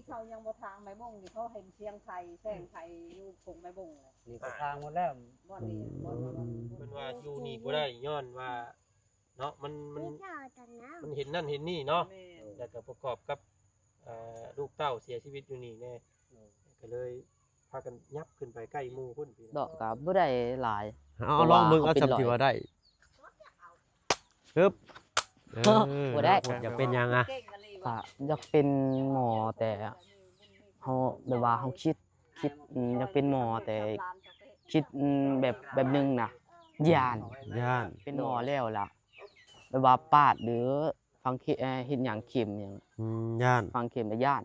เขายังบ่ทางไม้บ่งนี่เขาเห็นเชียงไทยแซงไทยอยู่ผงไม้บ่งเลย นี่ก็ทางหมดแล้ว บ่นี่บ่ เพิ่นว่าอยู่นี่บ่ได้ย้อนว่าเนาะมันเห็นนั่นเห็นนี่เนาะแล้วก็ประกอบกับลูกเต้าเสียชีวิตอยู่นี่แน่ก็เลยพากันยับขึ้นไปใกล้หมู่พุ่นพี่ ดอกก็บ่ได้หลาย เอาลองมึงเอาจับที่ว่าได้ปึ๊บ บ่ได้ อยากเป็นยังอ่ะ ก็อยากเป็นหมอแต่เฮาแบบว่าเฮาคิดอยากเป็นหมอแต่คิดแบบนึงน่ะย่าน เป็นหมอแล้วล่ะแบบว่าปาดหรือฟังเฮ็ดหยังเข็มหยัง ย่าน ฟังเข็มแล้วย่า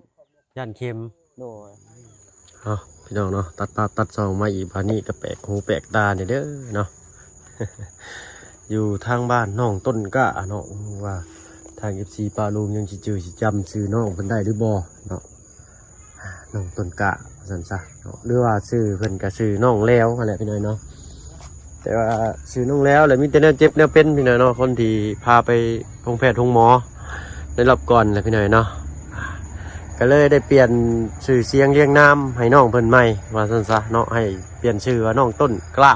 น เค็ม โดย พี่น้องเนาะตัดซองมาอีกบานี้ก็แปลกหูแปลกตาเนี่ยเด้อเนาะ อยู่ทางบ้านน้องต้นกะเนาะว่าทาง FC ปาลุงยังสิจื้อสิจำชื่อน้องเพิ่นได้หรือบ่เนาะน้องต้นกะซั่นซะเนาะหรือว่าชื่อเพิ่นก็ชื่อน้องแล้วนั่นแหละพี่น้อยเนาะแต่ว่าชื่อน้องแล้วแล้วมีแต่แนวเจ็บแนวเป็นพี่น้อยเนาะคนที่พาไปโรงแพทย์โรงหมอได้รอบก่อนแหละพี่น้อยเนาะก็เลยได้เปลี่ยนชื่อเสียงเรียงนามให้น้องเพิ่นใหม่ว่าซั่นซะเนาะให้เปลี่ยนชื่อว่าน้องต้นกล้า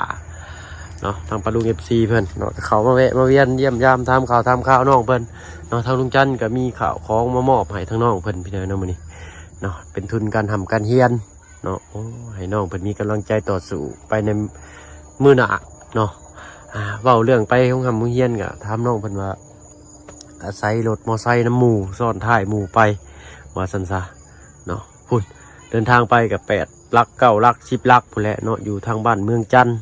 เนาะทางปาลุง FC เพิ่นเนาะเขามาแวะมาเวียนเยี่ยมยามทำข่าวน้องเพิ่นเนาะทางลุงจันทร์ก็มีข่าวของมามอบให้ทางน้องเพิ่นพี่น้อยเนาะมื้อนี้เนาะเป็นทุนการทำการเรียนเนาะโอ้ให้น้องเพิ่นมีกำลังใจต่อสู้ไปในมื้อหน้าเนาะเว้าเรื่องไปของโรงเรียนก็ถามน้องเพิ่นว่าอาศัยรถมอไซค์น้ำหมู่ซ้อนท้ายหมู่ไปว่าซั่นซะเนาะพุ่นเดินทางไปกับ8 ลัก 9 ลัก 10 ลักพุ่นแหละเนาะอยู่ทางบ้านเมืองจันทน์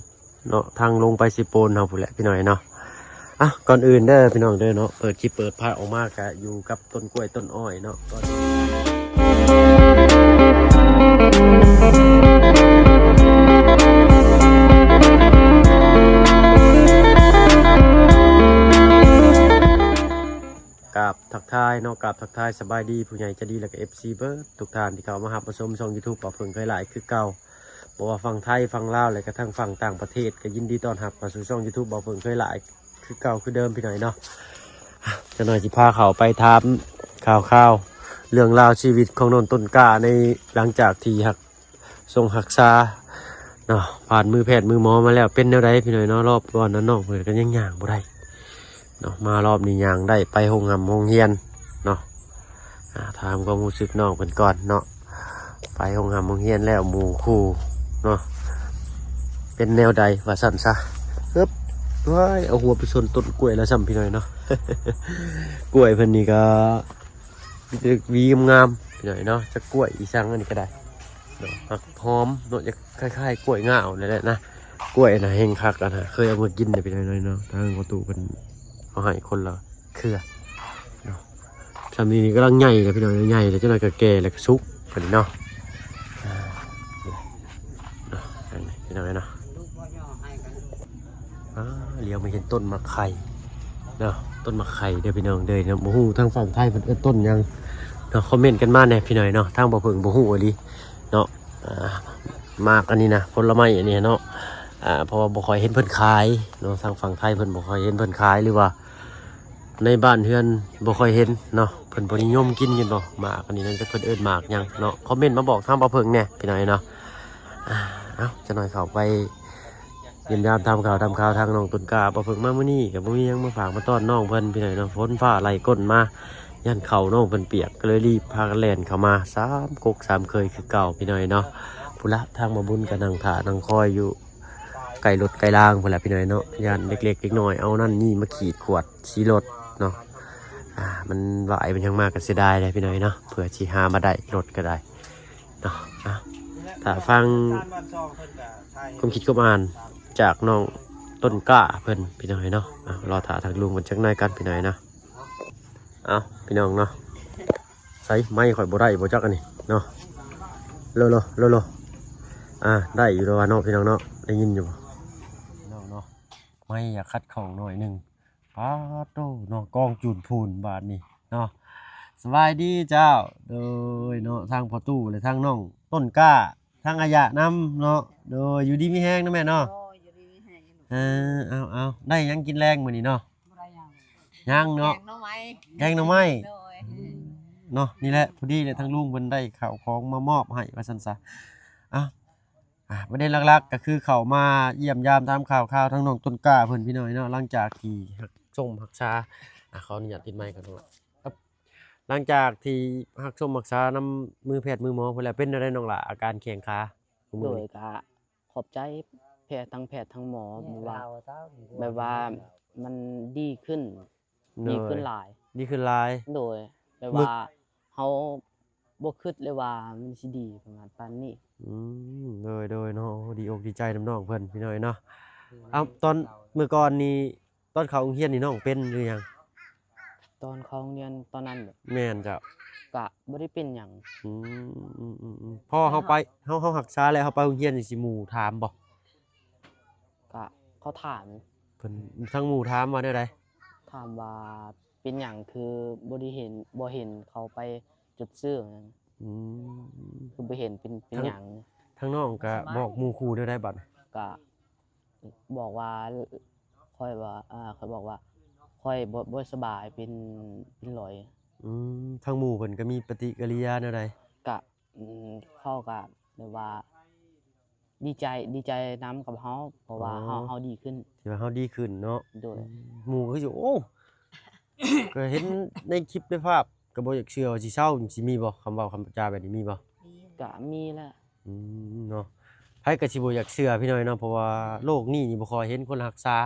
เนาะทางลงไปสิโปนเฮาพุ่นแหละพี่น้อยเนาะก่อนอื่นเด้อพี่น้องเด้อเนาะเปิดคลิปเปิดพาออกมากะอยู่กับต้นกล้วยต้นอ้อยเนาะกับทักทายเนาะกับทักทายสบายดีผู้ใหญ่จะดีแล้วก็ FC เบิร์ดทุกท่านที่เข้ามาหาประชมช่อง YouTube ป่าเพิ่งเคยหลายคือเก่าบอกว่าฝั่งไทยฝั่งลาวและก็ทั้งฝั่งต่างประเทศก็ยินดีต้อนรับมาสู่ช่อง YouTube ป่าเพิ่งเคยหลายคือเก่าคือเดิมพี่หน่อยเนาะจะหน่อยสิพาเขาไปถามข่าวเรื่องราวชีวิตของนนต้นกล้าในหลังจากที่ทรงหักษาเนาะผ่านมือแพทย์มือหมอมาแล้วเป็นแนวใดพี่หน่อยเนาะรอบก่อนนั้นน้องเพิ่นก็ยังย่างบ่ได้เนาะมารอบนี้ย่างได้ไปโรงเรียนเนาะถามความรู้สึกน้องเพิ่นก่อนเนาะไปโรงเรียนแล้วหมู่คู่เนาะเป็นแนวใดว่าสั่นซะปึ๊บว้ายเอาหัวไปชนต้นกล้วยแล้วซ้ำพี่หน่อยเนาะ กล้วยเพิ่นนี่ก็วีงามพี่หน่อยเนาะจะกล้วยอีสังอันนี้ก็ได้เนาะหักหอมเนาะจะคล้ายๆกล้วยง่าวนั่นแหละนะกล้วยนะเฮงคักอ่ะนะเคยเอามากินเนี่ยพี่หน่อยเนาะทางประตูเพิ่นเอาให้คนละเครือเนาะชามนี้กำลังใหญ่เลยพี่หน่อยใหญ่เลยเจ้าหน่อยก็แก่แล้วก็สุกเพิ่นเนาะพี่หน่อยเนาะเลี้ยวมาเห็นต้นมะไข่เนาะต้นมะไข่เดี๋ยวพี่น้องเดินเนาะบ่ฮู้ทางฝั่งไทยมันต้นยังเนาะคอมเมนต์กันมาแน่พี่หน่อยเนาะทางบ่เพิ่งบ่ฮู้อีหลีเนาะมากอันนี้นะผลไม้อันนี้เนาะเพราะว่าบ่ค่อยเห็นเพิ่นขายเนาะทางฝั่งไทยเพิ่นบ่ค่อยเห็นเพิ่นขายหรือว่าในบ้านเฮือนบ่ค่อยเห็นเนาะเพิ่นบ่นิยมกินกันบ่หมากอันนี้นั่นจะเพิ่นเอิ้นหมากหยังเนาะคอมเมนต์มาบอกทางบ่เพิ่งแน่พี่หน่อยเนาะจะหน่อยเข้าไปยินยามทำข่าวทางน้องต้นกล้าบ่เพิ่งมามื้อนี้กับบ่มีหยังมาฝากมาต้อนน้องเพิ่นพี่หน่อยเนาะฝนฟ้าไหลก้นมายันเข่าน้องเพิ่นเปียกก็เลยรีบพากันแล่นเข้ามา3 กก 3 เคยคือเก่าพี่หน่อยเนาะพุ่นละทางมาบุญก็นั่งท่านั่งคอยอยู่ไก่รถไก่ล่างพุ่นละพี่หน่อยเนาะยันเล็กๆเล็กน้อยเอานั่นนี่มาขีดขวดชี้รถเนาะมันหลายมันยังมากก็เสียดายเลยพี่หน่อยเนาะเผื่อสิหามาได้รถก็ได้เนาะถ้าฟังความคิดความอ่านจากน้องต้นกล้าเพิ่นพี่น้อยเนาะรอถ่าทางลุงมันจักหน่อยกันพี่น้อยนะพี่น้องเนาะใส่ไม้ข่อยบ่ได้บ่จักอันนี้เนาะโลได้อยู่แล้วเนาะพี่น้องเนาะได้ยินอยู่พี่น้องเนาะไม่อยากคัดของหน่อยหนึ่งป้าโตเนาะกองจูนพูนบาทนี่เนาะสบายดีเจ้าโดยเนาะทางพ่อตู้เลยทางน้องต้นกล้าทางอายะน้ำเนาะโดยอยู่ดีมีแห้งนะแม่เนาะเอาได้ยังกินแรงมื้อนี้เนาะยังเนาะแกงหน่อไม้ เนาะนี่แหละพอดีเลยทั้งลุงเพิ่นได้ข้าวของมามอบให้ว่าซั่นซะประเด็นหลักๆก็คือเขามาเยี่ยมยามตามข่าวทั้งน้องต้นกล้าเพิ่นพี่น้อยเนาะหลังจากที่รักษาขออนุญาตติดไมค์ก่อนครับหลังจากที่รักษานำมือแพทย์มือหมอเพิ่นแล้วเป็นจั่งใดน้องล่ะอาการแข้งขาของ โด มื้อย นี้ ก็ขอบใจแพทย์ทั้งหมอแบบว่ามันดีขึ้นหลาย ดีขึ้นหลาย โดยแบบว่าเฮาบ่คิดเลยว่ามันสิดีประมาณปานนี้ โดยเนาะดีอกดีใจนำน้องเพิ่นพี่น้อยเนาะตอนเมื่อก่อนนี้ตอนเข้าโรงเรียนนี่น้องเป็นหรือยัง ตอนเข้าโรงเรียนตอนนั้นแบบ แม่นจ้ะ ก็บ่ได้เป็นหยัง พอเฮาไปเฮารักษาแล้วเฮาไปโรงเรียนนี่สิหมู่ถามบ่ ก็เขาถาม เพิ่นทั้งหมู่ถามว่าแนวใด ถามว่าเป็นหยังคือบ่เห็นเขาไปจุดซื่อนั่น อืม คือบ่เห็นเป็นหยัง ทั้งน้องก็บอกหมู่ครูแนวใดบัด ก็บอกว่าค่อยว่าเขาบอกว่าค่อยบ่สบายเป็นรอย ทั้งหมู่เพิ่นก็มีปฏิกิริยาแนวใด ก็เขาก็แบบว่าดีใจนำกับเฮาเพราะว่าเฮาดีขึ้น ที่ว่าเฮาดีขึ้นเนาะ โดย หมู่ก็สิโอ้ ก็เห็นในคลิปในภาพก็บ่อยากเชื่อว่าสิเศร้าสิมีบ่คำเว้าคำจาแบบนี้มีบ่ ก็มีแหละ เนาะไผก็สิบ่อยากเชื่อพี่น้อยเนาะเพราะว่าโลกนี้นี่บ่ค่อยเห็นคนรักษา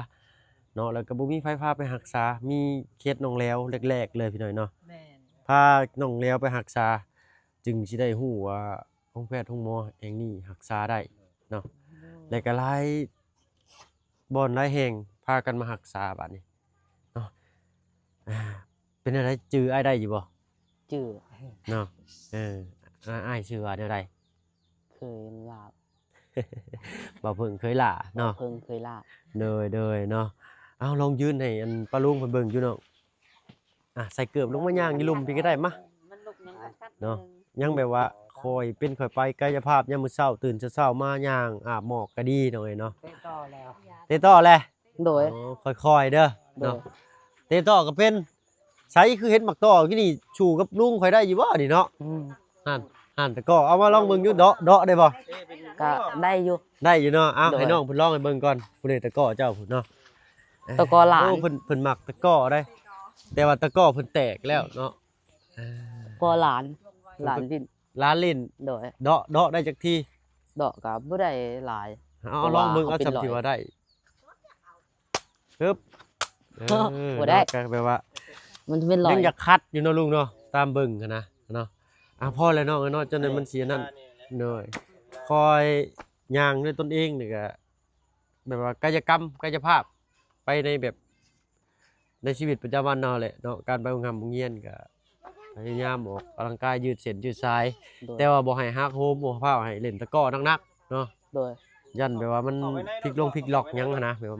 เนาะแล้วก็บ่มีไผพาไปรักษามีเคสน้องแล้วแรกๆเลยพี่น้อยเนาะ แม่น พาน้องแล้วไปรักษาจึงสิได้ฮู้ว่าโรงแพทย์โรงหมอแห่งนี้รักษาได้เนาะแล้วก็หลายบ่อนหลายแห่งพากันมารักษาบัดนี้เนาะเป็นอะไรจื้ออ้ายได้อยู่บ่ ชื่อ เนาะอ้ายชื่อว่าแนวใด เคยลาบ บ่เพิ่งเคยล่ะเนาะ เพิ่งเคยลาบ เดยเนาะเอาลองยืนให้อันป้าลุงเพิ่นเบิ่งอยู่เนาะใส่เกือบลงมาย่างอยู่ลุมพี่ก็ได้มา มันลุกยังกัด เนาะ ยังแบบว่าคอยเป็นคอยไปกายภาพยามมื้อเช้าตื่นเช้าๆมาย่างอาบหมอกก็ดีหน่อยเนาะ เตะต่อแล้ว เตะต่อแหละ โดย ค่อยๆเด้อเนาะเตะต่อก็เป็นใช้คือเห็นหมักต่อที่นี่ชูกับลุงค่อยได้อยู่บ่นี่เนาะหั่นแต่ก็เอามาลองเบิ่งอยู่เดาะได้บ่ ก็ได้อยู่ ได้อยู่เนาะเอา โดย ให้น้องเพิ่นลองให้เบิ่งก่อนผู้ใดตะก้อเจ้าพุ่นเนาะ ตะกร้อหลาน โเพิ่นมักตะก้อได้ แต่ว่าตะก้อเพิ่นแตกแล้วเนาะ ก็หลานดิน ร้านเล่น โดย เดาะได้จักที ดอกก็บ่ได้หลาย เอาลองเบิ่งเอา เพราะว่า จำที่ เขาเป็น ว่าได้ปึ๊บ บ่ได้ ก็แปลว่า มันเป็นรอ ยั ย งอยากคัดอยู่เนาะลุงเนาะตามเบิ่งกันนะเนาะพอแล้วเนาะเนาะจนนั้นมันเสียนั่นเนาะคอยย่างด้วยตนเองนี่ก็แบบว่ากายกรรมกายภาพไปในแบบในชีวิตประจำวันเนาะแหละเนาะการไปโรงเรียนก็พยายามออกกำลังกายยืดเส้นยืดสาย โดย แต่ว่าบ่ให้ฮักโฮมบ่พาให้เล่นตะกร้อนักๆเนาะ โดย ยันแบบว่ามันพลิกล็อกหยังหั้นนะแบบว่า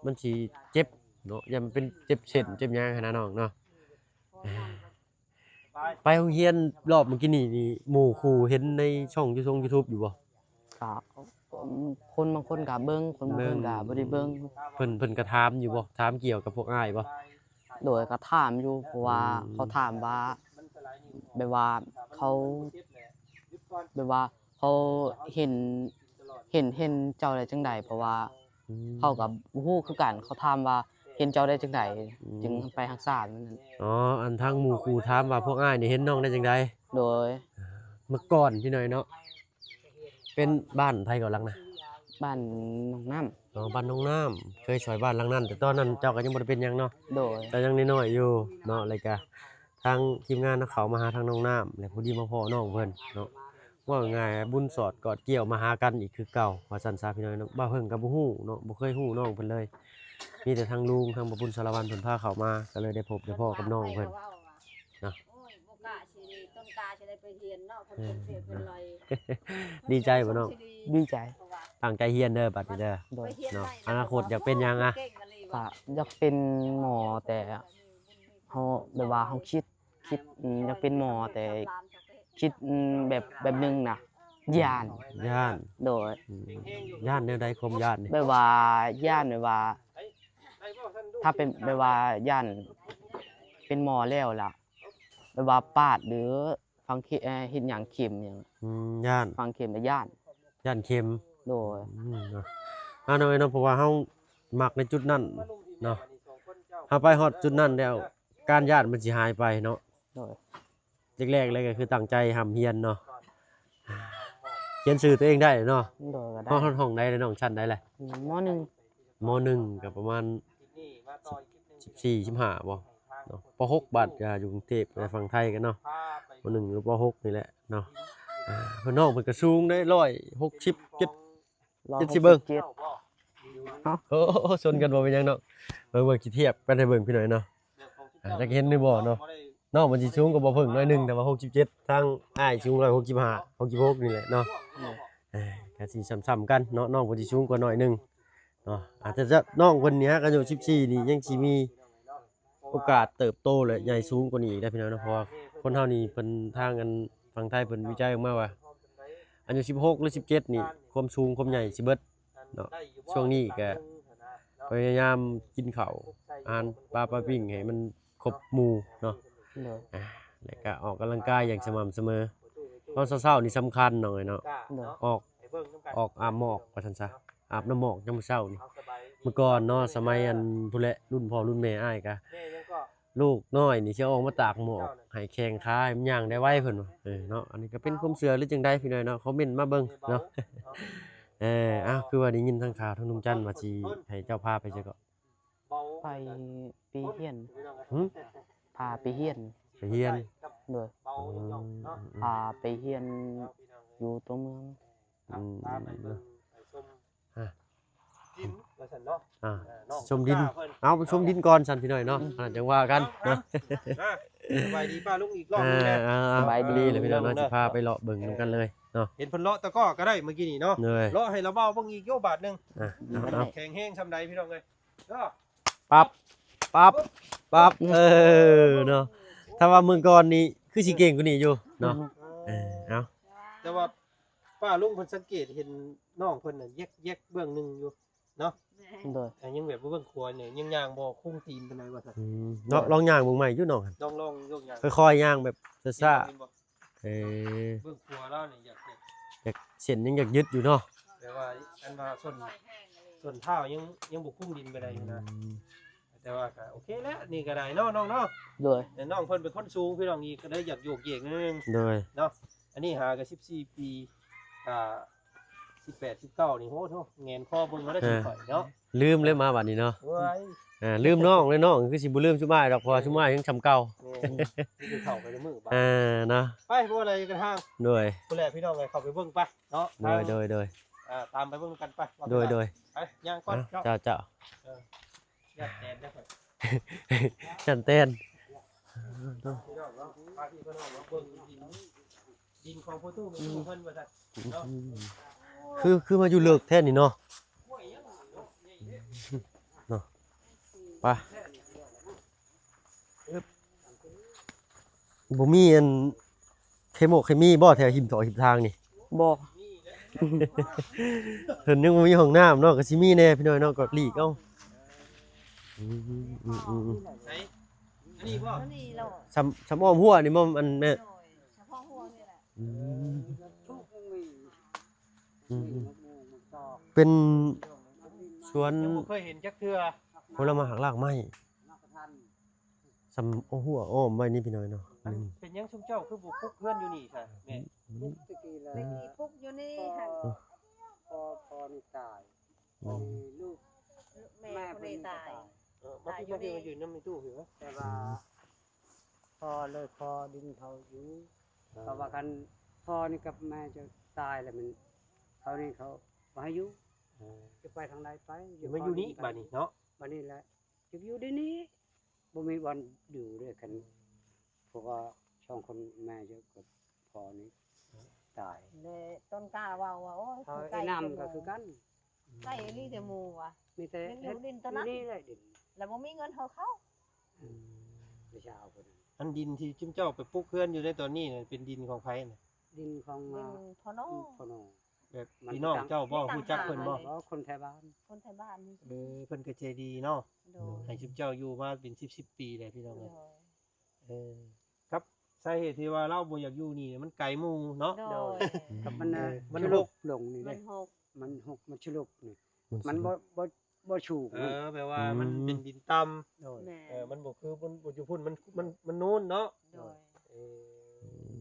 มันสิเจ็บเนาะยันมันเป็นเจ็บเส้นเจ็บหยังหั้นนะน้องเนาะไปโรงเรียนรอบเมื่อกี้นี่หมู่ครูเห็นในช่อง YouTube อยู่บ่ ก็คนบางคนก็เบิ่งคนบางคนก็บ่ได้เบิ่ง เพิ่นก็ถามอยู่บ่ถามเกี่ยวกับพวกอ้ายบ่ โดยก็ถามอยู่เพราะว่าเขาถามว่าแบบว่าเขาแบบว่าเขาเห็นเจ้าได้จังใดเพราะว่าเขาก็บ่ฮู้คือกันเขาถามว่าเห็นเจ้าได้จังใดจึงไปรักษามันนั่น อ๋ออันทางหมู่ครูถามว่าพวกอ้ายนี่เห็นน้องได้จังได โดย เมื่อก่อนพี่หน่อยเนาะเป็นบ้านไผก่อนหลังนะ บ้านน้องน้ำ อ๋อบ้านน้องน้ำเคยซอยบ้านหลังนั้น แต่ตอนนั้นเจ้าก็ยังบ่ได้เป็นหยังเนาะ โดย แต่ยังน้อยๆอยู่เนาะแล้วก็ทางทีมงานเขามาหาทางน้องน้ำแล้วพอดีมาพ่อน้องเพิ่นเนาะว่าง่ายบุญสอดกอดเกี่ยวมาหากันอีกคือเก่าว่าซั่นซะพี่น้อยเนาะบ่เพิ่งก็บ่ฮู้เนาะบ่เคยฮู้น้องเพิ่นเลยมีแต่ทางลุงทางบ่บุญสารวัตรเพิ่นพาเขามาก็เลยได้พบได้พ่อกับน้องเพิ่น โอ้ยบ่กล้าสิต้นกาสิได้ไปเรียนเนาะเพิ่นเป็นเสียเป็นรอย ดีใจบ่น้อง ดีใจ ตั้งใจเรียนเด้อบัดนี้เด้อ โดย เนาะอนาคตอยากเป็นหยังอะ ก็อยากเป็นหมอแต่เฮาแบบว่าเฮาคิดอยากเป็นหมอแต่คิดแบบหนึงน่ะย่าน ย่าน โดย ย่านแนวใดความย่านนี่ แบบว่าย่านแบบว่า ถ้าเป็นแบบว่าย่านเป็นหมอแล้วล่ะ แบบว่าปาดหรือฟังเฮ็ดหยังเข็มหยัง ย่าน ฟังเข็มแล้วย่าน ย่านเค็ม โดย เนาะเนาะเนาะเพราะว่าเฮามักในจุดนั้นเนาะเฮาไปฮอดจุดนั้นแล้วการย่านมันสิหายไปเนาะ โดย แรกๆเลยก็คือตั้งใจหำเฮียนเนาะเขียนชื่อตัวเองได้เนาะ โดยก็ได้ ห้องใดเลยน้องชั้นใดแหละ มหนึ่ง ม.1 ก็ประมาณ14 15บ่เนาะป.6บัดอยู่กรุงเทพไปฝั่งไทยกันเนาะม.1 หรือป.6นี่แหละเนาะเพิ่นน้องเพิ่นก็สูงได้160 70เบิ่ง โอ้ชนกันบ่เป็นหยังเนาะเบิ่งสิเทียบกันให้เบิ่งพี่หน่อยเนาะจักเห็นหรือบ่เนาะน้องมันสิสูงกว่าบ่เพิ่งหน่อยนึงแต่ว่า67ทางอ้ายสูง165 66นี่แหละเนาะก็สิซ้ำๆกันเนาะน้องเพิ่นสิสูงกว่าหน่อยนึงเนาะอาจจะน้องเพิ่นเนี้ยอายุ14นี่ยังสิมีโอกาสเติบโตและใหญ่สูงกว่านี้อีกได้พี่น้องเนาะเพราะว่าคนเฮานี่เพิ่นทางกันฝั่งไทยเพิ่นวิจัยออกมาว่าอายุ16หรือ17นี่ความสูงความใหญ่สิเบิดเนาะช่วงนี้ก็พยายามกินข้าวอาหารปลาปิ้งให้มันครบหมู่เนาะ โดย แล้วก็ออกกำลังกายอย่างสม่ำเสมอตอนเช้าๆนี่สำคัญหน่อยเนาะ โดย ออกอาบหมอกว่าซั่นซะอาบน้ำหมอกยามมื้อเช้านี่เมื่อก่อนเนาะสมัยอันพุ่นแหละรุ่นพ่อรุ่นแม่อ้ายก็ลูกน้อยนี่สิออกมาตากหมอกให้แข้งขาให้มันย่างได้ไวเพิ่นว่าเนาะอันนี้ก็เป็นความเชื่อหรือจังใดพี่น้อยเนาะคอมเมนต์มาเบิ่งเนาะอ้าวคือว่าได้ยินทางข่าวทางนุ่มจันทร์ว่าสิให้เจ้าพาไปเจ้าก็ ไปปีเฮียน หึ พาไปเฮียน ไปเฮียน โดยพาไปเฮียนอยู่ตัวเมือง อืม อ่า ชมดินเอาไปชมดินก่อนสั่นพี่หน่อยเนาะจังว่ากันเนาะ สบายดีป้าลุงอีกรอบนึงนะ สบายดีเลยพี่น้องเนาะสิพาไปเลาะเบิ่งนำกันเลยเนาะ เห็นเพิ่นเลาะตะก้อก็ได้เมื่อกี้นี่เนาะ เลย เลาะให้เราเบาเบิ่งอีกโยบาทนึง เอา แข็งแห้งซำใดพี่น้องเอ้ยเด้อ ปั๊บเนาะถ้าว่าเมืองก่อนนี่คือสิเก่งกว่านี้อยู่เนาะเอา แต่ว่าป้าลุงเพิ่นสังเกตเห็นน้องเพิ่นน่ะแยกเบื้องหนึงอยู่เนาะ โดย แต่ยังแบบบ่เบิ่งครัวเนี่ยยังย่างบ่คุ้งตีนปานใดว่าซั่น เนาะลองย่างเบิ่งใหม่อยู่น้อง ลองยกย่าง ค่อยๆย่างแบบซ่า เห็นบ่ ๆ เบิ่งครัวแล้วนี่อยาก อยากเส้นยังอยากยึดอยู่เนาะ แต่ว่าอันว่าส่วนเท้ายังบ่คุ้งดินไปได้อยู่นะแต่ว่าก็โอเคแล้วนี่ก็ได้เนาะน้องเนาะ โดย แต่น้องเพิ่นเป็นคนสูงพี่น้องอีกก็ได้อยากโยกเยกนิดนึง โดย เนาะอันนี้หาก็14ปี18 19นี่โหโธ่แงนคอเบิ่งแล้วได้สิข่อยเนาะ ลืมเลยมาบัดนี้เนาะ เว้ย ลืมน้องเลยน้องคือสิบ่ลืมชุมอ้ายดอกเพราะว่าชุมอ้ายยังชำเก่า นี่คือเข้าไปในมือบ่ เนาะ ไปบ่อะไรกันทาง โดย ผู้แลพี่น้องเลยเข้าไปเบิ่งไปเนาะ โดย ตามไปเบิ่งกันไป โดย ไปย่างก่อนเนาะ เจ้า อยากแทนได้ข่อย ฉันเต้น พี่น้องเนาะพาพี่น้องเนาะเบิ่งดินของพ่อตู้มีเพิ่นว่าซั่นเนาะ คือมาอยู่เลิกแท้นี่เนาะเนาะไปบ่มีอันเคโมเคมีบ่แถวหิมต่อหิมทางนี่ บ่ เห็นยังบ่มีห้องน้ำเนาะก็สิมีแน่พี่น้อยเนาะก็หลีกเอ้า ไหนอันนี้บ่ นี่เรา สำอ้อมหัวนี่มันอันแม่ เฉพาะหัวนี่แหละ เป็นสวน ยังบ่เคยเห็นจักเทื่อ ผลไม้หักรากไม้สำอ้อมหัวอ้อมไว้นี่พี่น้อยเนาะ เป็นยังชุมเจ้าคือบ่ปลุกเพื่อนอยู่นี่ซะแม่ ตะกี้ปุ๊กอยู่นี่ค่ะ พอนี่ตายลูก แม่คนนี้ตาย มาที่มาอยู่นำในตู้เหรอ แต่ว่าพอเลยพอดินเขาอยู่เพราะว่ากันพ่อนี่กับแม่จะตายแล้วมันเขานี่เขาบ่ให้อยู่จะไปทางใดไป อยู่มาอยู่นี่บัดนี้เนาะ บัดนี้แหละจะอยู่ที่นี้บ่มีวันอยู่ด้วยกันเพราะว่าช่องคนแม่จะกับพ่อนี่ตาย เลยต้นกล้าว่าโอ้ย เขาไอ้น้ำก็คือกัน ไก่นี่แต่หมูว่ะ มีแต่ มันอยู่ดินตอนนั้น นี่แหละดิน แล้วบ่มีเงินเขา ประชาคนนั้น อันดินที่ชุมเจ้าไปปลุกเพื่อนอยู่ในตอนนี้น่ะเป็นดินของไผน่ะ ดินของ ดินพอน้อง พ่อน้อง แบบพี่น้องเจ้าบ่ฮู้จักเพิ่นบ่ เพราะคนไทยบ้าน คนไทยบ้านนี่ เพิ่นก็ใจดีเนาะ โดย ให้ชุมเจ้าอยู่มาเป็น10ปีเลยพี่น้อง โด เอ้ย ย ครับ สาเหตุที่ว่าเราบ่อยากอยู่นี่มันไกลหมู่เนาะ โดย กับมัน มัน ชุ ห ล ก บลงนี่ มั เด้ นหก มันหกมันชุลบนี่มันบ่ชูก แปลว่ามันเป็นดินต่ำ โดย แม่ มันบ่คือมันบ่อยู่พุ่นมันนูนเนาะ โดย เอ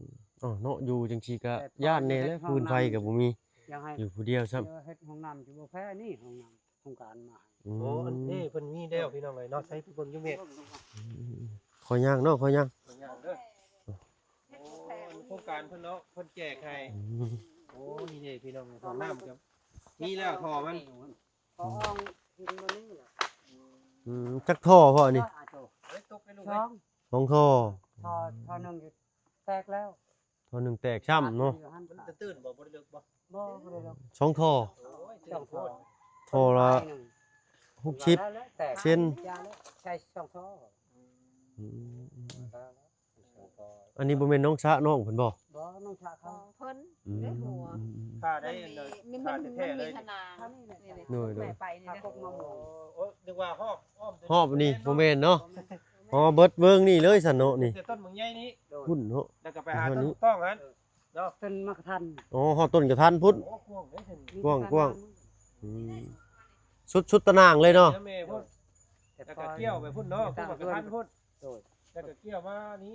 อ อ๋อเนาะอยู่จังซี่ก็ย่านแน่เลยฟืนไฟก็บ่มี ยังให้ อยู่ผู้เดียวซ้ำ เฮ็ดห้องน้ำอยู่บ่แพ้นี่ห้องน้ำโครงการมาให้ โอ้อันนี้เพิ่นมีแล้วพี่น้องเอ้ยเนาะใช้เพิ่นอยู่แม่ ขอย่างเนาะขอย่าง เพิ่นย่างเด้อโอ้โครงการเพิ่นเนาะเพิ่นแจกให้โอ้นี่เด้พี่น้องห้องน้ำครับมีแล้วท่อมัน พอห้องกินบ่นี่ล่ะ จักท่อพ่อนี่ เอ้ยตกไปลูก ช่ เอ้ อย ง สองท่อ ทอนึงอยู่แตกแล้ว ท่อหนึงแตกช้ำเนาะ มันจะตื่นบ่ได้ลึกบ่ บ่ได้ดอก สองท่อ โอ้ย ช่อง โค ท่อ ตร ท่อละ60 แตก เส้น ยาแล้วใช้ช่องท่อ อันนี้บ่แม่นน้องสะน้องเพิ่นบ่ บ่น้องชา ข เขา องเพิ่นได้หัว ค่าได้อัน มัน ค่า มัน แท้ๆเลย มีขนาดนี่ โดย แม่ไปนี่ ถ้า นะ พวกมะม่วง โอ้นึกว่าหอบอ้อม ฮอบนี่บ่แม่นเนาะอ๋อเบิดเบิ่งนี่เลยซั่นเนาะนี่ แต่ต้นมึงใหญ่นี้ พุ่นเนาะ แล้วก็ไปหาต้นต้องหันเนาะ ต้นมะทัน อ๋อฮอดต้นกระทันพุ่น โอ้กวางได้ถึง กว้าง สุดตะนางเลยเนาะ แล้วแม่พุ่นแล้วก็เกี่ยวไปพุ่นเนาะพุ่นกับทันพุ่น โดย แล้วก็เกี่ยวมานี้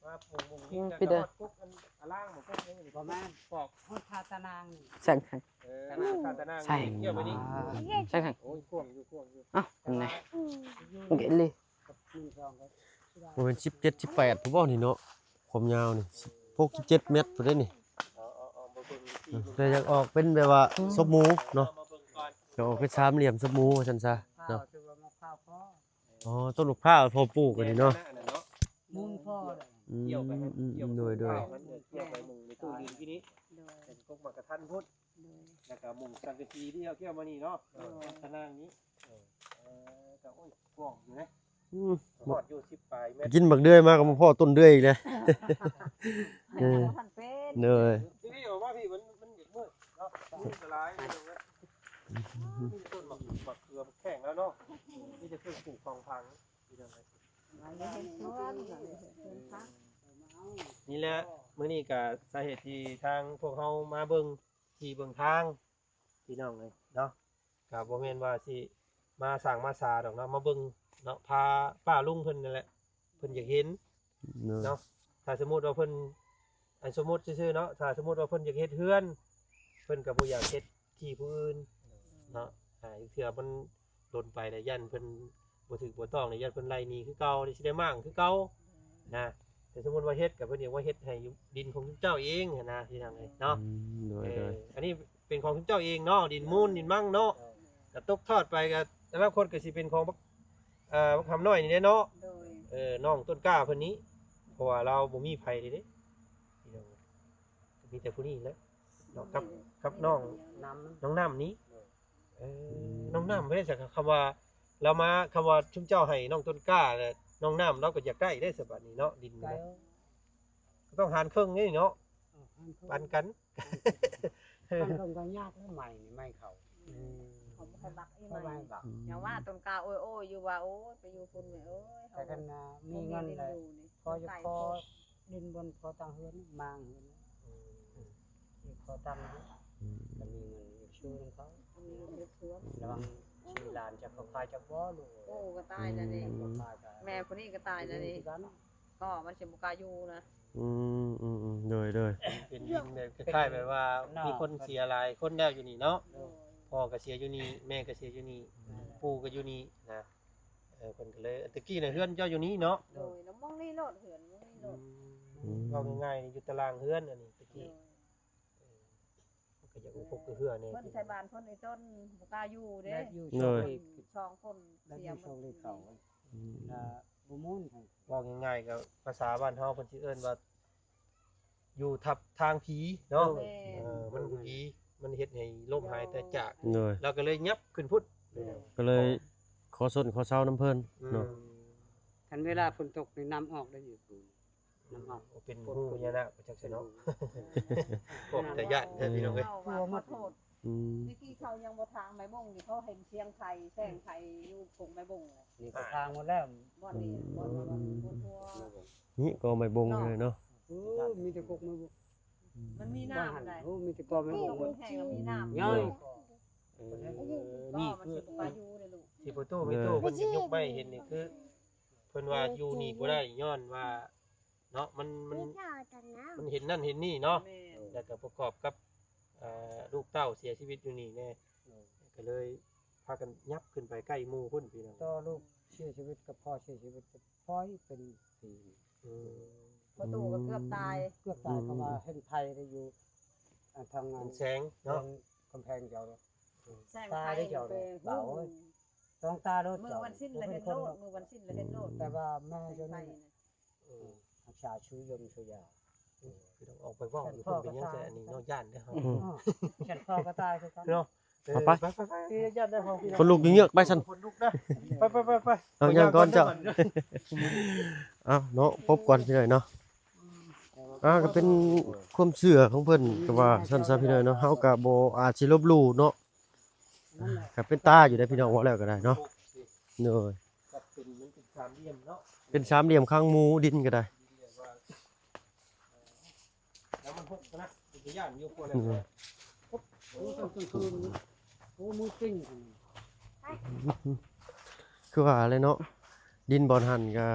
มาปงนี่แล้วก็กุ๊กอันล่างหมดกุ๊กนี่ บ่แม่น ปอก ฮอดทาตะนางนี่ ใช่ ตะนาง ใช่ เกี่ยวไปนี้ ใช่ค่ะ โอ้ยกวางอยู่กวางอยู่ อ้าวไหนเก็บเลย กับมือสองก็ บ่แม่น17 18ผู้บ่นี่เนาะความยาวนี่16 17เมตรพุ่นเด้นี่ เอามาเบิ่งที่ แต่อยากออกเป็นแบบว่าซบหมูเนาะ มาเบิ่งก่อน อยากออกเป็นสามเหลี่ยมซบหมูว่าซั่นซะ ข้าว เนาะ ตัวมะพร้าวพ่อ อ๋อต้นมะพร้าวพอปลูกกันนี่เนาะ มูลพ่อเลย เกี่ยวไปให้เกี่ยว โดย เกี่ยวไปมุงในตู้ยืนที่นี้ โดย เป็นกุ๊กมากระทันพุ่น โดย แล้วก็มุงสังกะสีที่เอาเกี่ยวมานี่เนาะตะนางนี้ก็โอ้ยกวางอยู่นะ อืม หอดอยู่10ปลายเมตร กินบักเดือยมากับพ่อต้นเดือยอีกเลย ให้ทำทันเป็น เนย พี่บอกว่าพี่มันอยากมืดเนาะมืดสลายตรงนี้นี่ต้นหมักเกลือแข็งแล้วเนาะนี่จะเครื่องปลูกฟองพังนี่ทำไม เห็นสวนเห็นพัก นี่แหละมื้อนี้ก็สาเหตุที่ทางพวกเฮามาเบิ่งที่เบิ่งทางพี่น้องเลยเนาะก็บ่แม่นว่าสิมาสร้างมาสาดอกเนาะมาเบิ่งเนาะพาป้าลุงเพิ่นนั่นแหละเพิ่นอยากเห็น เนย เนาะถ้าสมมุติว่าเพิ่นอันสมมุติซื่อๆเนาะถ้าสมมุติว่าเพิ่นอยากเฮ็ดเฮือนเพิ่นก็บ่อยากเฮ็ดที่ผู้อื่นเนาะเทื่อมันหล่นไปแล้วยันเพิ่นบ่ถึกบ่ต้องเนี่ยยันเพิ่นไล่หนีคือเก่าได้สิได้มั่งคือเก่านะแต่สมมุติว่าเฮ็ดก็เพิ่นอยากว่าเฮ็ดให้ดินของเจ้าเองหั้นนะที่ทางไงเนาะ โดยโดย อันนี้เป็นของเจ้าเองเนาะดินมูลดินมั่งเนาะก็ตกทอดไปก็แต่ละคนก็สิเป็นของบักบักคำน้อยนี่แหละเนาะ โดย น้องต้นกล้าเพิ่นนี้เพราะว่าเราบ่มีไผเด้พี่น้องมีแต่ผู้นี้แหละเนาะกับน้อง น้ำ น้องน้ำนี้น้องน้ำไม่ได้สักคำว่าเรามาคำว่าชุมเจ้าให้น้องต้นกล้าแล้วน้องน้ำเราก็อยากได้ได้สบัดนี้เนาะดิน ไก่ เนาะก็ต้องหารครึ่งนี่เนาะปันกัน มันก็ยากแล้วใหม่นี่ไม่เข้า เขาบ่ให้บักอี เพราะ ใหม่ ว่าบัก อย่างว่าต้นกาโอ้ยอยู่ว่าโอ้ยไปอยู่พุ่นแม่เอ้ย แต่กันมีเงินเลยพอจะพอดินบนพอตั้งเฮือนมางเฮือนพอตั้งก็มีเงินอยู่ช่วยเขา มีเงินสวน ระวังชื่อหลานจะเขาคายจากบ่ลูก โอ้ก็ตายนะนี่ คายกัน แม่คนนี้ก็ตายนะนี่ก็มันสิบ่กล้าอยู่นะ โดยโดย เป็นดินแบบคล้ายๆแบบว่ามีคนเสียหลายคนแล้วอยู่นี่เนาะพ่อก็เสียอยู่นี่แม่ก็เสียอยู่นี่ปู่ก็อยู่นี่นะเพิ่นก็เลยตะกี้น่ะเฮือนเจ้าอยู่นี่เนาะ โดยน้ำมองนี่โลดเหือนมองนี่โลด ว่าง่ายๆอยู่ตารางเฮือนอันนี้ตะกี้ก็อยากอุปกเฮือเนี่ย เพิ่นใช้บ้านเพิ่นไอ้ต้นบ่กล้าอยู่เด้ และอยู่โชคดี สองคน และอ เสีย ยู่ หม โช ด คดีเขาบุมุน ว่าง่ายๆก็ภาษาบ้านเฮาเพิ่นสิเอิ้นว่าอยู่ทับทางผีเนาะมันบ่ดีมันเฮ็ดให้ลมหายแต่จาก โดย เราก็เลยยับขึ้นพุทธ ก็เลยขอส้นขอเช้าน้ำเพิ่นเนาะ คันเวลาฝนตกนี่น้ำออกได้อยู่คุณน้ำออก เป็นหูพญานาคจักซี่เนาะพวกแต่ญาติพี่น้องเอ้ย ว่าขอโทษ เมื่อกี้เขายังบ่ทางไม้บ่งนี่เขาเห็นเชียงไทยแซงไทยอยู่ผงไม้บ่งเลย นี่ก็ทางหมดแล้ว บ่อนนี่บ่อนทัว นี่ก็ไม่บงเลยเนาะ โอ้มีแต่กกไม่บุก มันมี บ้าน น้ำ หัน ได้ โอ้มีแต่กอไม่ ไม่ บุก บนแห้งแล้วมีน้ำ ย่อย นี่ มัน คือ สิบ่ไปอยู่เลยลูก ที่ประตูเพิ่นสิยกไม้เห็นนี่คือเพิ่นว่าอยู่นี่บ่ได้ย้อนว่าเนาะมันเห็นนั่นเห็นนี่เนาะ แม่ แล้วก็ประกอบกับลูกเต้าเสียชีวิตอยู่นี่แน่ก็เลยพากันยับขึ้นไปใกล้หมู่พุ่นพี่น้อง ต่อลูกเสียชีวิตกับพ่อเสียชีวิตกับพ่อยเป็นปี อืม ประตูก็เกือบตาย เกือบตายเพราะว่าเห็นไทยได้อยู่ทางงาน เป็นแสงเนาะ กำแพงเจ้าเนี่ย แซงไทยเป็น ต้องตาโดด มือ เจ้า วันสิ้นเลยเห็นโลดมือวันสิ้นเลยเห็นโลด แต่ว่าแม่เจ้า ไท นี่ ย อาชาชูยมชูยา คือต้องออกไปเว้าอยู่เพิ่นเป็นหยังไงอันนี้เนาะย่านเด้อเฮา ฉันพ่อก็ตายคือกัน เนาะ เอาไป ไปย่านได้พอพี่น้อง คนลูกเงือกไปซั่น คนลุกนะไป เอาย่างก่อนเจ้าเอาเนาะพบก่อนพี่น้อยเนาะก็เป็นความเชื่อของเพิ่นก็ว่าซั่นซะพี่น้อยเนาะเฮาก็บ่อาจสิลบหลู่เนาะก็เป็นตาอยู่ได้พี่น้องว่าแล้วก็ได้เนาะเนาะ กับเป็นมันเป็นสามเหลี่ยมเนาะ เป็นสามเหลี่ยมข้างหมูดินก็ได้ แล้วมันหกนะเป็นย่านอยู่พวก อื นั้น ม โอ้กลางคืนโอ้มือกิ้ง คือว่าอะไรเนาะดินบอนหันก็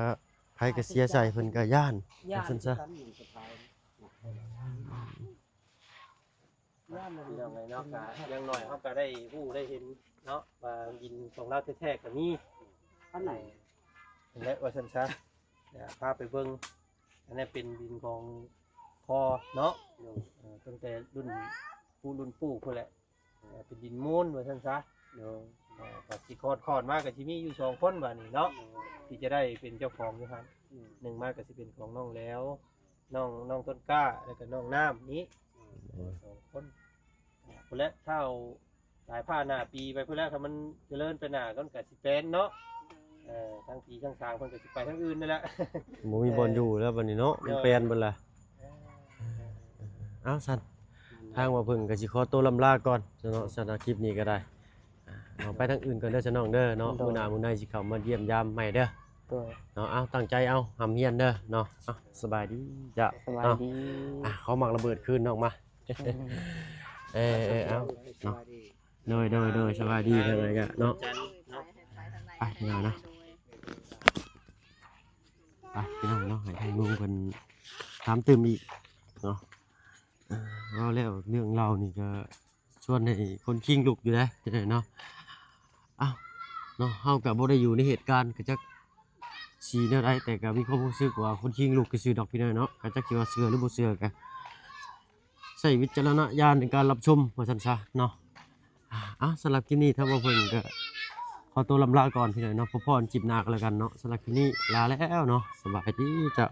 ไผก็เสียใจเพิ่นก็ย่าน ย่าน ซั่นซะ กันอยู่สุดท้ายย่านมัน พี่น้องไงเนาะก็อยังน้อยเขาก็ได้ผู้ได้เห็นเนาะว่ายินของเราแท้ๆก็มี อันไหน และว่าซั่นซะพาไปเบิ่งอันนี้เป็นดินของพ่อเนาะตั้งแต่รุ่นปู่พุ่นแหละเป็นดินมูลว่าซั่นซะเนาะก็สิคอดมาก็สิมีอยู่2คนบัดนี้เนาะที่จะได้เป็นเจ้าของอยู่หั่นหนึ่งมาก็สิเป็นของน้องแล้วน้องต้นกล้าแล้วก็น้องน้ำนี้2คนพุ่นแหละเท่าสายผ้าหน้าปีไปพุ่นแล้วถ้ามันเจริญไปหน้าก็สิเป็นเนาะทั้งปีทั้งทางเพิ่นก็สิไปทางอื่นนั่นแหละ บ่มีบ่อนอยู่แล้วบัดนี้เนาะมันแปลนเบิดล่ะเอ้าซั่นทางว่าเพิ่นก็สิขอตัวลำลาก่อนเนาะสำหรับคลิปนี้ก็ได้เอาไปทางอื่นก่อนเด้อซะน้องเด้อเนาะมื้อหน้ามื้อใดสิเข้ามาเยี่ยมยามใหม่เด้อ ตัว เนาะเอาตั้งใจเอาหำเฮียนเด้อเนาะเอาสบายดีจ้ะ สบายดี เขาหมักระเบิดคืนออกมาเอาเนาะโดยสบายดีเท่าไหร่ก็เนาะ ไปพี่น้องเนาะ ไปพี่น้องเนาะให้ทางลุงเพิ่นถามตื่มอีกเนาะว่าแล้วเรื่องเรานี่ก็ชวนให้คนคิงลุกอยู่นะจังได๋เนาะอ้าวเนาะเฮาก็บ่ได้อยู่ในเหตุการณ์ก็จักสิแนวใดแต่ก็มีความรู้สึกว่าคนคิงลุกก็ซื่อดอกพี่น้องเนาะก็จักสิว่าเชื่อหรือบ่เชื่อก็ใช้วิจารณญาณในการรับชมว่าซั่นซะเนาะสำหรับคลิปนี้ถ้าว่าเพิ่นก็ขอตัวลำลาก่อนพี่น้องเนาะพบพรจิบหน้ากันแล้วกันเนาะสำหรับคลิปนี้ลาแล้วเนาะสบายดีเจ้า